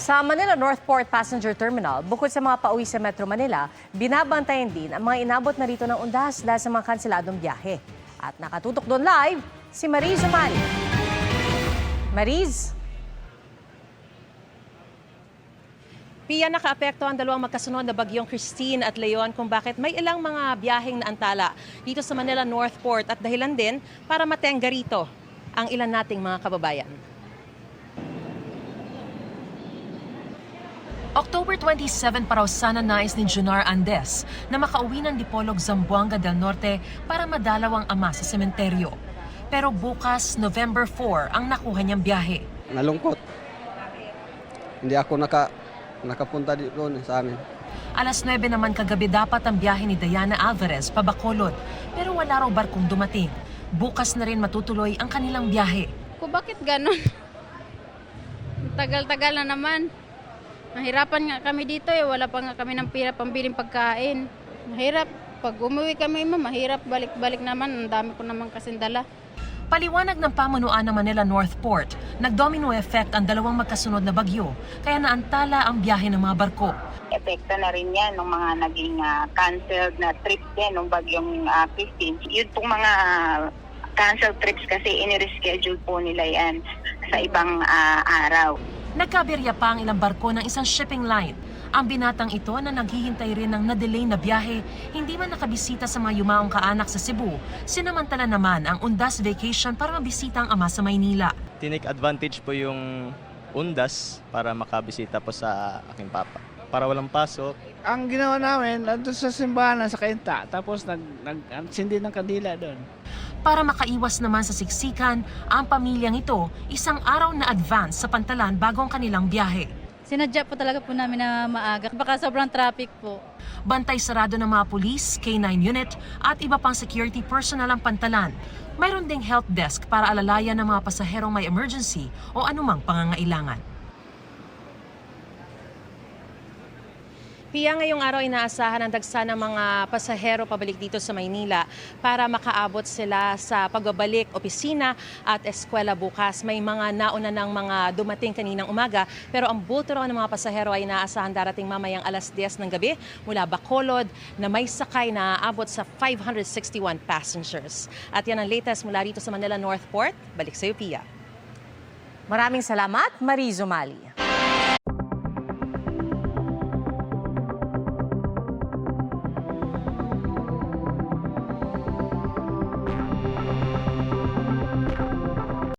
Sa Manila Northport Passenger Terminal, bukod sa mga pauwi sa Metro Manila, binabantayan din ang mga inabot na rito ng undas dahil sa mga kanseladong biyahe. At nakatutok doon live, si Mariz Umali. Mariz? Pia, nakaapekto ang dalawang magkasunod na bagyong Christine at Leon kung bakit may ilang mga biyaheng naantala dito sa Manila Northport at dahilan din para matengga rito ang ilan nating mga kababayan. October 27 pa raw sana nais ni Junar Andes na makauwi ng Dipolog, Zamboanga del Norte para madalaw ang ama sa sementeryo. Pero bukas, November 4, ang nakuha niyang biyahe. Nalungkot. Hindi ako nakapunta doon sa amin. Alas 9 naman kagabi dapat ang biyahe ni Diana Alvarez pa Bacolod, pero wala raw barkong dumating. Bukas na rin matutuloy ang kanilang biyahe. Bakit ganon? Tagal-tagal na naman. Mahirapan nga kami dito wala pa nga kami ng pira pambiling pagkain. Mahirap. Pag umuwi kami, mahirap balik-balik naman. Ang dami ko naman kasing dala. Paliwanag ng pamunuan ng Manila Northport, nag-domino effect ang dalawang magkasunod na bagyo, kaya naantala ang biyahe ng mga barko. Epekto na rin yan ng mga naging canceled na trips din ng bagyong Christine. Yun pong mga canceled trips kasi in-reschedule po nila yan sa ibang araw. Nagkabirya pa ang ilang barko ng isang shipping line. Ang binatang ito na naghihintay rin ng na-delay na biyahe, hindi man nakabisita sa mga yumaong kaanak sa Cebu. Sinamantala naman ang Undas Vacation para mabisita ang ama sa Maynila. Tinake advantage po yung Undas para makabisita po sa aking papa. Para walang pasok. Ang ginawa namin, nandun sa simbahan sa Kainta, tapos nagsindi ng kandila doon. Para makaiwas naman sa siksikan, ang pamilyang ito isang araw na advance sa Pantalan bago ang kanilang biyahe. Sinadya po talaga po namin na maaga. Baka sobrang traffic po. Bantay sarado ng mga pulis, K9 unit at iba pang security personnel ang Pantalan. Mayroon ding help desk para alalayan ng mga pasaherong may emergency o anumang pangangailangan. Pia, ngayong araw inaasahan ang dagsa ng mga pasahero pabalik dito sa Maynila para makaabot sila sa pagbabalik opisina at eskwela bukas. May mga nauna ng mga dumating kaninang umaga pero ang bulto raw ng mga pasahero ay inaasahan darating mamayang alas 10 ng gabi mula Bacolod na may sakay na aabot sa 561 passengers. At yan ang latest mula rito sa Manila Northport. Balik sa iyo, Pia. Maraming salamat, Mariz Umali.